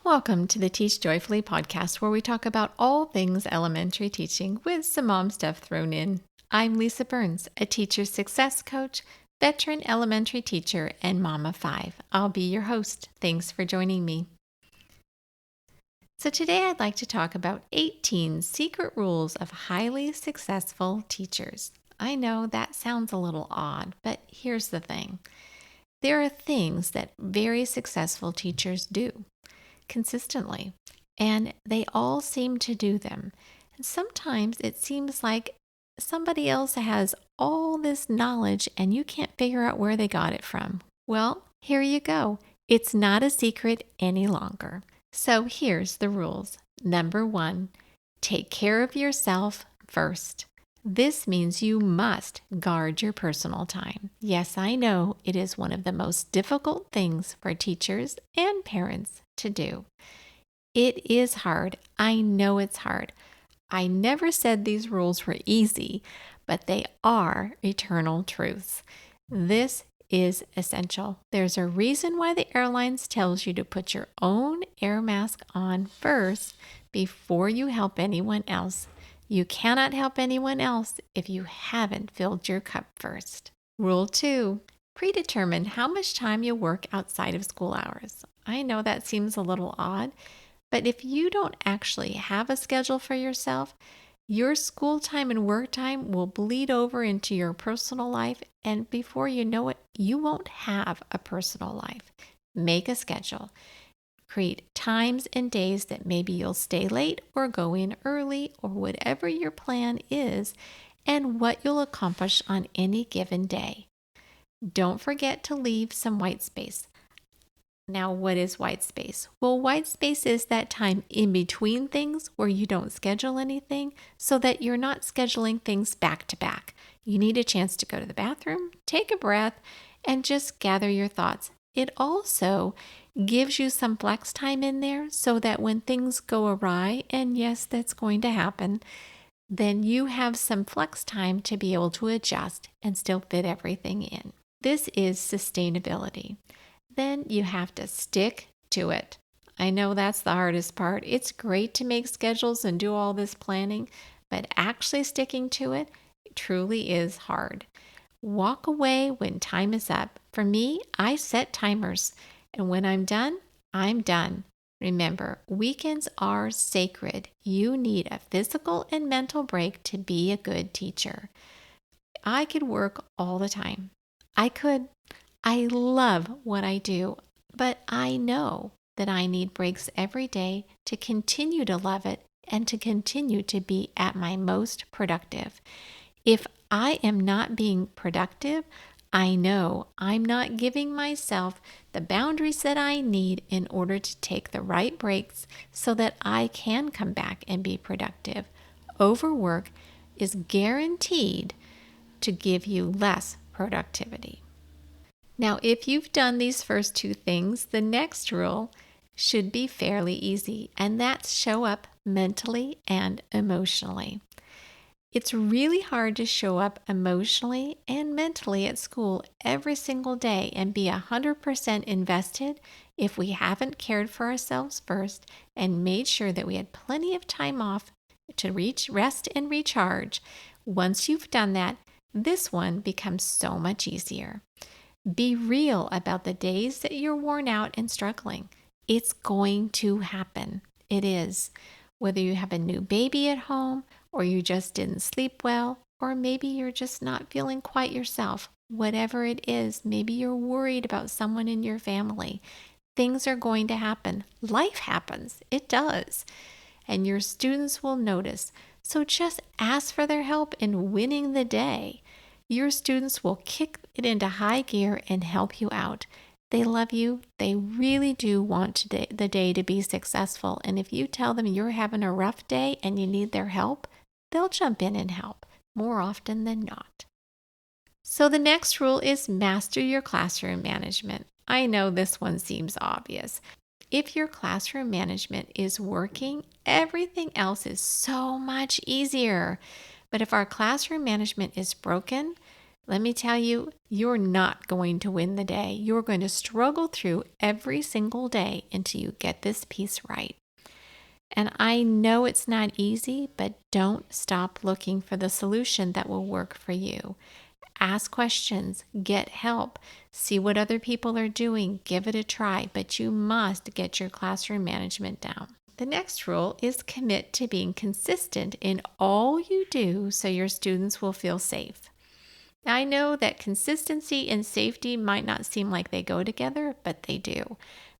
Welcome to the Teach Joyfully podcast, where we talk about all things elementary teaching with some mom stuff thrown in. I'm Lisa Burns, a teacher success coach, veteran elementary teacher, and mom of 5. I'll be your host. Thanks for joining me. So today I'd like to talk about 18 secret rules of highly successful teachers. I know that sounds a little odd, but here's the thing. There are things that very successful teachers do consistently, and they all seem to do them. And sometimes it seems like somebody else has all this knowledge and you can't figure out where they got it from. Well, here you go. It's not a secret any longer. So here's the rules. Number 1, take care of yourself first. This means you must guard your personal time. Yes, I know it is one of the most difficult things for teachers and parents to do. It is hard. I know it's hard. I never said these rules were easy, but they are eternal truths. This is essential. There's a reason why the airlines tells you to put your own air mask on first before you help anyone else. You cannot help anyone else if you haven't filled your cup first. Rule 2, predetermine how much time you work outside of school hours. I know that seems a little odd, but if you don't actually have a schedule for yourself, your school time and work time will bleed over into your personal life, and before you know it, you won't have a personal life. Make a schedule. Create times and days that maybe you'll stay late or go in early or whatever your plan is and what you'll accomplish on any given day. Don't forget to leave some white space. Now, what is white space? Well, white space is that time in between things where you don't schedule anything so that you're not scheduling things back to back. You need a chance to go to the bathroom, take a breath, and just gather your thoughts. It also gives you some flex time in there so that when things go awry, and yes, that's going to happen, then you have some flex time to be able to adjust and still fit everything in. This is sustainability. Then you have to stick to it. I know that's the hardest part. It's great to make schedules and do all this planning, but actually sticking to it truly is hard. Walk away when time is up. For me, I set timers, and when I'm done, I'm done. Remember, weekends are sacred. You need a physical and mental break to be a good teacher. I could work all the time. I love what I do, but I know that I need breaks every day to continue to love it and to continue to be at my most productive. If I am not being productive, I know I'm not giving myself the boundaries that I need in order to take the right breaks so that I can come back and be productive. Overwork is guaranteed to give you less productivity. Now, if you've done these first 2 things, the next rule should be fairly easy, and that's show up mentally and emotionally. It's really hard to show up emotionally and mentally at school every single day and be 100% invested if we haven't cared for ourselves first and made sure that we had plenty of time off to rest and recharge. Once you've done that, this one becomes so much easier. Be real about the days that you're worn out and struggling. It's going to happen. It is. Whether you have a new baby at home, or you just didn't sleep well, or maybe you're just not feeling quite yourself. Whatever it is, maybe you're worried about someone in your family. Things are going to happen. Life happens. It does. And your students will notice. So just ask for their help in winning the day. Your students will kick it into high gear and help you out. They love you. They really do want the day to be successful. And if you tell them you're having a rough day and you need their help, they'll jump in and help more often than not. So the next rule is master your classroom management. I know this one seems obvious. If your classroom management is working, everything else is so much easier. But if our classroom management is broken, Let me tell you, you're not going to win the day. You're going to struggle through every single day until you get this piece right. And I know it's not easy, but don't stop looking for the solution that will work for you. Ask questions, get help, see what other people are doing, give it a try, but you must get your classroom management down. The next rule is commit to being consistent in all you do so your students will feel safe. I know that consistency and safety might not seem like they go together, but they do.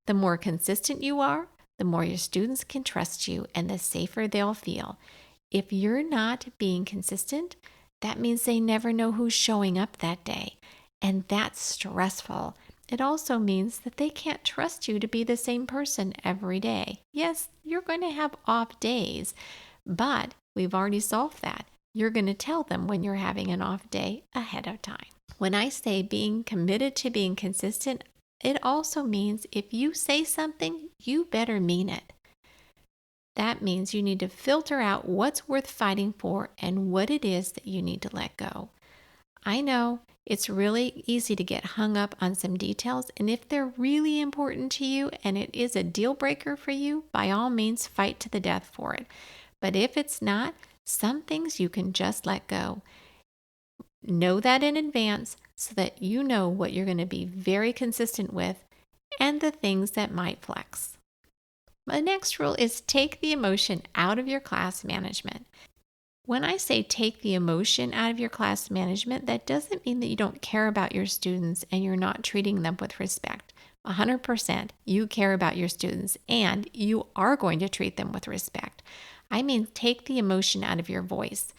The more consistent you are, the more your students can trust you and the safer they'll feel. If you're not being consistent, that means they never know who's showing up that day, and that's stressful. It also means that they can't trust you to be the same person every day. Yes, you're going to have off days, but we've already solved that. You're going to tell them when you're having an off day ahead of time. When I say being committed to being consistent, it also means if you say something, you better mean it. That means you need to filter out what's worth fighting for and what it is that you need to let go. I know it's really easy to get hung up on some details, and if they're really important to you and it is a deal breaker for you, by all means fight to the death for it. But if it's not, some things you can just let go. Know that in advance so that you know what you're going to be very consistent with and the things that might flex. The next rule is take the emotion out of your class management. When I say take the emotion out of your class management, that doesn't mean that you don't care about your students and you're not treating them with respect. 100% you care about your students and you are going to treat them with respect. I mean, take the emotion out of your voice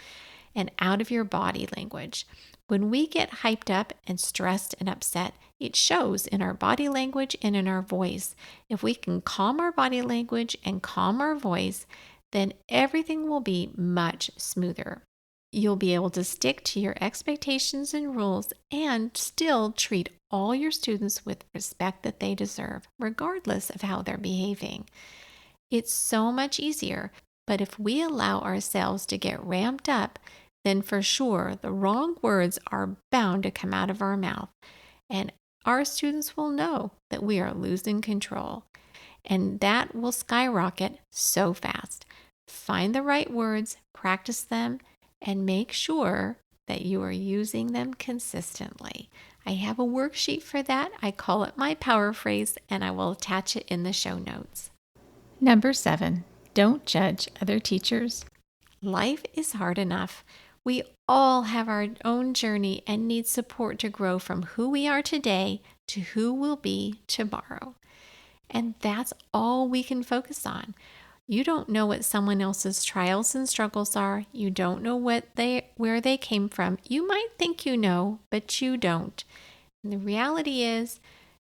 and out of your body language. When we get hyped up and stressed and upset, it shows in our body language and in our voice. If we can calm our body language and calm our voice, then everything will be much smoother. You'll be able to stick to your expectations and rules and still treat all your students with respect that they deserve, regardless of how they're behaving. It's so much easier, but if we allow ourselves to get ramped up, then for sure the wrong words are bound to come out of our mouth, and our students will know that we are losing control, and that will skyrocket so fast. Find the right words, practice them, and make sure that you are using them consistently. I have a worksheet for that. I call it my power phrase, and I will attach it in the show notes. Number 7, don't judge other teachers. Life is hard enough. We all have our own journey and need support to grow from who we are today to who we'll be tomorrow. And that's all we can focus on. You don't know what someone else's trials and struggles are. You don't know where they came from. You might think you know, but you don't. And the reality is,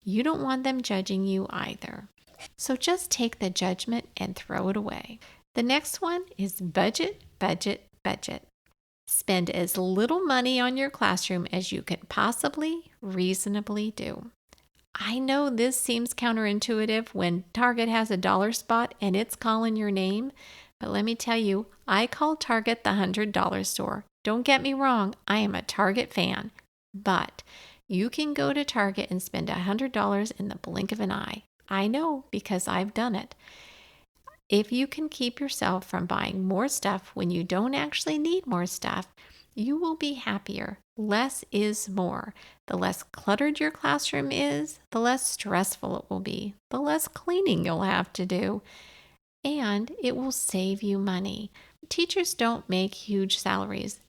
you don't want them judging you either. So just take the judgment and throw it away. The next one is budget, budget, budget. Spend as little money on your classroom as you can possibly reasonably do. I know this seems counterintuitive when Target has a dollar spot and it's calling your name, but let me tell you, I call Target the $100 store. Don't get me wrong, I am a Target fan, but you can go to Target and spend $100 in the blink of an eye. I know because I've done it. If you can keep yourself from buying more stuff when you don't actually need more stuff, you will be happier. Less is more. The less cluttered your classroom is, the less stressful it will be, the less cleaning you'll have to do, and it will save you money. Teachers don't make huge salaries.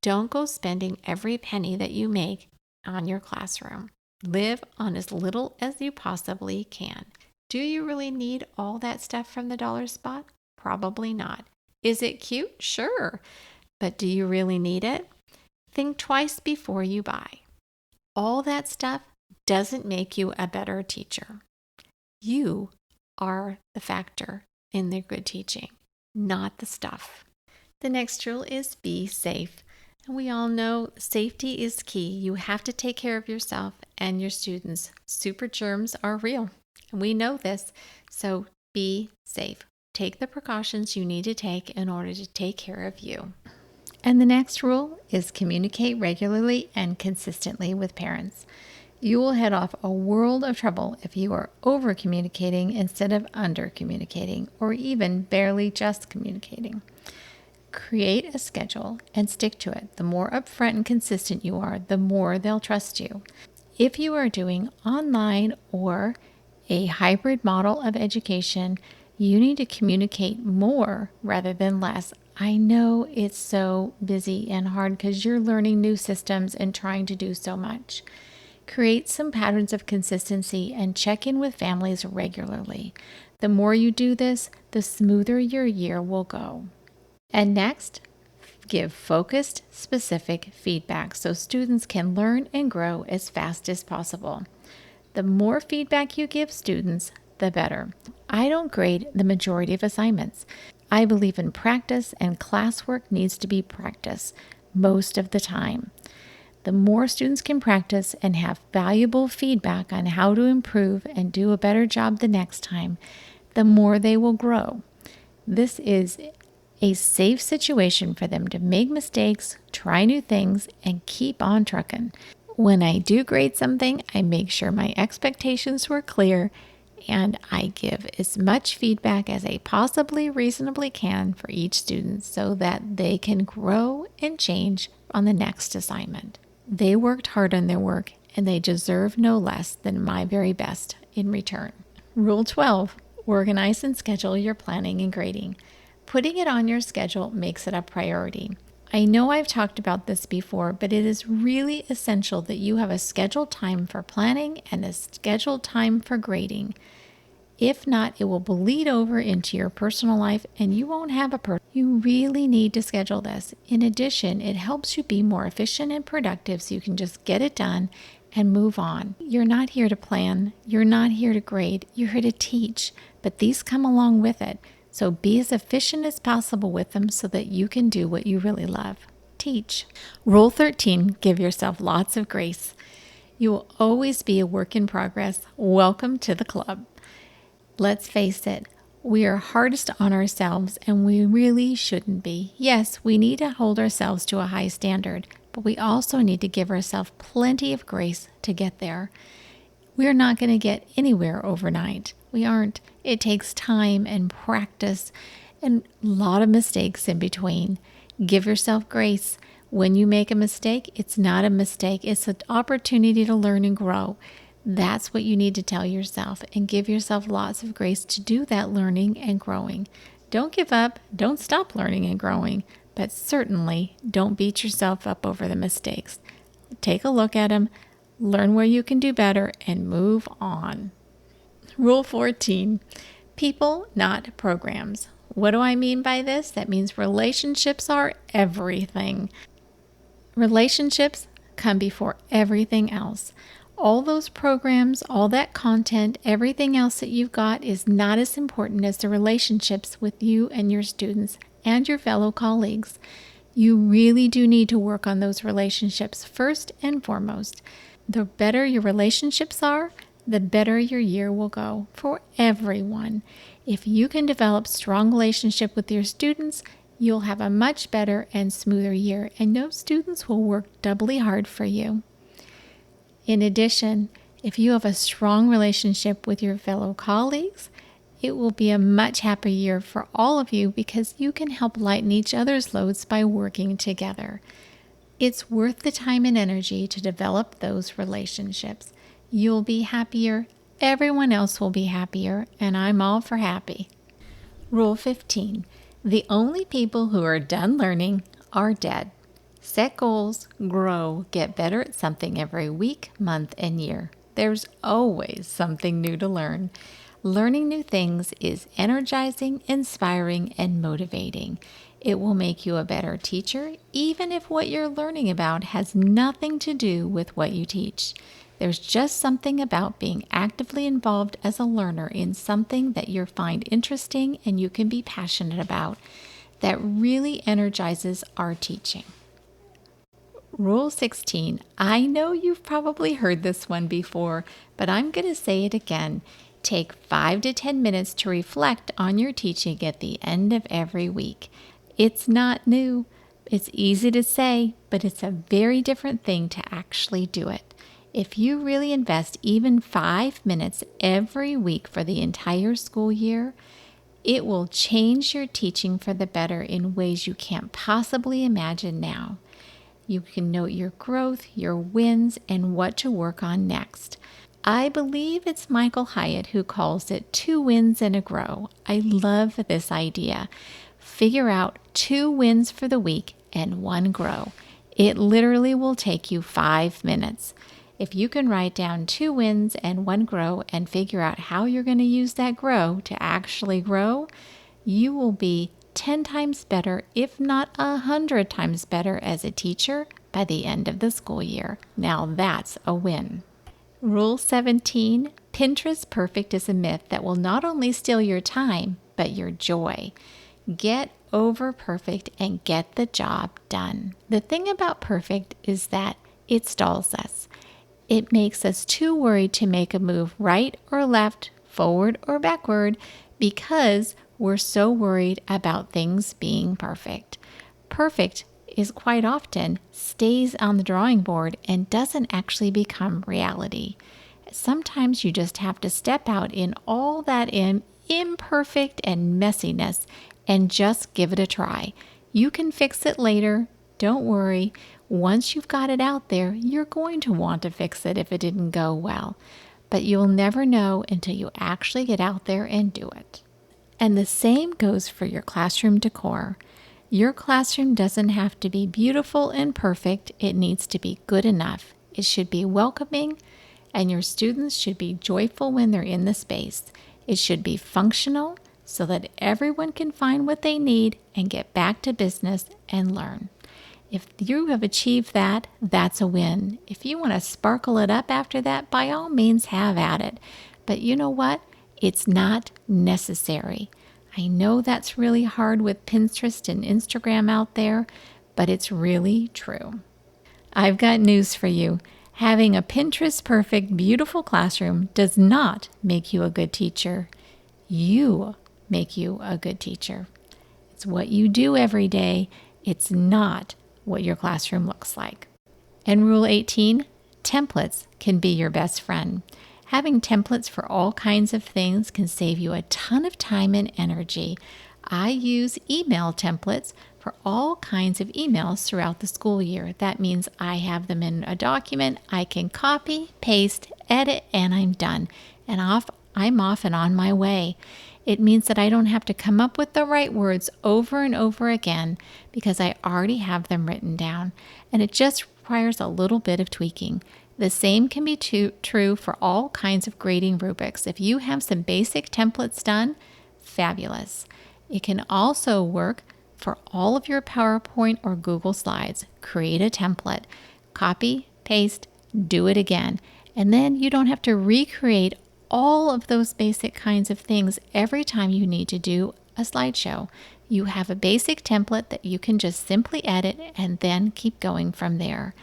Don't go spending every penny that you make on your classroom. Live on as little as you possibly can. Do you really need all that stuff from the dollar spot? Probably not. Is it cute? Sure. But do you really need it? Think twice before you buy. All that stuff doesn't make you a better teacher. You are the factor in the good teaching, not the stuff. The next rule is be safe. And we all know safety is key. You have to take care of yourself and your students. Super germs are real. And we know this. So be safe. Take the precautions you need to take in order to take care of you. And the next rule is communicate regularly and consistently with parents. You will head off a world of trouble if you are over communicating instead of under communicating, or even barely just communicating. Create a schedule and stick to it. The more upfront and consistent you are, the more they'll trust you. If you are doing online or a hybrid model of education, you need to communicate more rather than less. I know it's so busy and hard because you're learning new systems and trying to do so much. Create some patterns of consistency and check in with families regularly. The more you do this, the smoother your year will go. And next, give focused, specific feedback so students can learn and grow as fast as possible. The more feedback you give students, the better. I don't grade the majority of assignments. I believe in practice, and classwork needs to be practiced most of the time. The more students can practice and have valuable feedback on how to improve and do a better job the next time, the more they will grow. This is a safe situation for them to make mistakes, try new things, and keep on trucking. When I do grade something, I make sure my expectations were clear and I give as much feedback as I possibly reasonably can for each student so that they can grow and change on the next assignment. They worked hard on their work and they deserve no less than my very best in return. Rule 12, organize and schedule your planning and grading. Putting it on your schedule makes it a priority. I know I've talked about this before, but it is really essential that you have a scheduled time for planning and a scheduled time for grading. If not, it will bleed over into your personal life and you won't have You really need to schedule this. In addition, it helps you be more efficient and productive so you can just get it done and move on. You're not here to plan. You're not here to grade. You're here to teach, but these come along with it. So be as efficient as possible with them so that you can do what you really love. Teach. Rule 13, give yourself lots of grace. You will always be a work in progress. Welcome to the club. Let's face it, we are hardest on ourselves and we really shouldn't be. Yes, we need to hold ourselves to a high standard, but we also need to give ourselves plenty of grace to get there. We're not going to get anywhere overnight. We aren't. It takes time and practice and a lot of mistakes in between. Give yourself grace. When you make a mistake, it's not a mistake. It's an opportunity to learn and grow. That's what you need to tell yourself and give yourself lots of grace to do that learning and growing. Don't give up. Don't stop learning and growing, but certainly don't beat yourself up over the mistakes. Take a look at them, learn where you can do better, and move on. Rule 14, people, not programs. What do I mean by this? That means relationships are everything. Relationships come before everything else. All those programs, all that content, everything else that you've got is not as important as the relationships with you and your students and your fellow colleagues. You really do need to work on those relationships first and foremost. The better your relationships are, the better your year will go for everyone. If you can develop strong relationship with your students, you'll have a much better and smoother year, and those students will work doubly hard for you. In addition, if you have a strong relationship with your fellow colleagues, it will be a much happier year for all of you because you can help lighten each other's loads by working together. It's worth the time and energy to develop those relationships. You'll be happier, everyone else will be happier, and I'm all for happy. Rule 15. The only people who are done learning are dead. Set goals, grow, get better at something every week, month, and year. There's always something new to learn. Learning new things is energizing, inspiring, and motivating. It will make you a better teacher, even if what you're learning about has nothing to do with what you teach. There's just something about being actively involved as a learner in something that you find interesting and you can be passionate about that really energizes our teaching. Rule 16. I know you've probably heard this one before, but I'm going to say it again. Take 5 to 10 minutes to reflect on your teaching at the end of every week. It's not new. It's easy to say, but it's a very different thing to actually do it. If you really invest even 5 minutes every week for the entire school year, it will change your teaching for the better in ways you can't possibly imagine now. You can note your growth, your wins, and what to work on next. I believe it's Michael Hyatt who calls it 2 wins and a grow. I love this idea. Figure out 2 wins for the week and 1 grow. It literally will take you 5 minutes. If you can write down 2 wins and 1 grow and figure out how you're going to use that grow to actually grow, you will be 10 times better, if not 100 times better as a teacher by the end of the school year. Now that's a win. Rule 17, Pinterest perfect is a myth that will not only steal your time, but your joy. Get over perfect and get the job done. The thing about perfect is that it stalls us. It makes us too worried to make a move right or left, forward or backward, because we're so worried about things being perfect. Perfect is quite often stays on the drawing board and doesn't actually become reality. Sometimes you just have to step out in all that imperfect and messiness and just give it a try. You can fix it later. Don't worry. Once you've got it out there, you're going to want to fix it if it didn't go well. But you'll never know until you actually get out there and do it. And the same goes for your classroom decor. Your classroom doesn't have to be beautiful and perfect. It needs to be good enough. It should be welcoming, and your students should be joyful when they're in the space. It should be functional so that everyone can find what they need and get back to business and learn. If you have achieved that, that's a win. If you want to sparkle it up after that, by all means have at it. But you know what? It's not necessary. I know that's really hard with Pinterest and Instagram out there, but it's really true. I've got news for you. Having a Pinterest perfect, beautiful classroom does not make you a good teacher. You make you a good teacher. It's what you do every day. It's not what your classroom looks like. And Rule 18, templates can be your best friend. Having templates for all kinds of things can save you a ton of time and energy. I use email templates for all kinds of emails throughout the school year. That means I have them in a document. I can copy, paste, edit, and I'm done. And I'm off and on my way. It means that I don't have to come up with the right words over and over again because I already have them written down. And it just requires a little bit of tweaking. The same can be true for all kinds of grading rubrics. If you have some basic templates done, fabulous. It can also work for all of your PowerPoint or Google Slides. Create a template, copy, paste, do it again. And then you don't have to recreate all of those basic kinds of things every time you need to do a slideshow. You have a basic template that you can just simply edit and then keep going from there.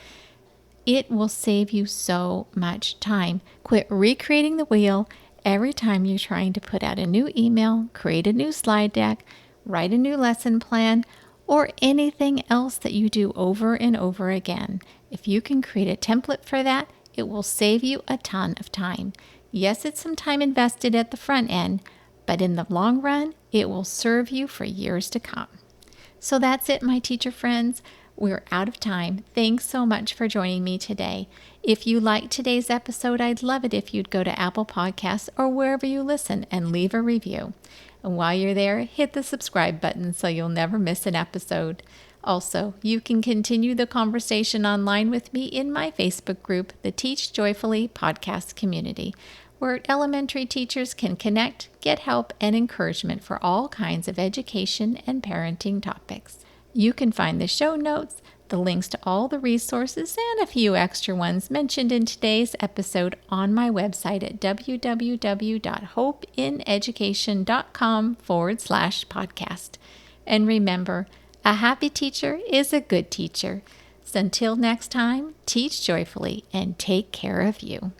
It will save you so much time. Quit recreating the wheel every time you're trying to put out a new email, create a new slide deck, write a new lesson plan, or anything else that you do over and over again. If you can create a template for that, it will save you a ton of time. Yes, it's some time invested at the front end, but in the long run, it will serve you for years to come. So that's it, my teacher friends. We're out of time. Thanks so much for joining me today. If you liked today's episode, I'd love it if you'd go to Apple Podcasts or wherever you listen and leave a review. And while you're there, hit the subscribe button so you'll never miss an episode. Also, you can continue the conversation online with me in my Facebook group, the Teach Joyfully Podcast Community, where elementary teachers can connect, get help, and encouragement for all kinds of education and parenting topics. You can find the show notes, the links to all the resources, and a few extra ones mentioned in today's episode on my website at www.hopeineducation.com/podcast. And remember, a happy teacher is a good teacher. So until next time, teach joyfully and take care of you.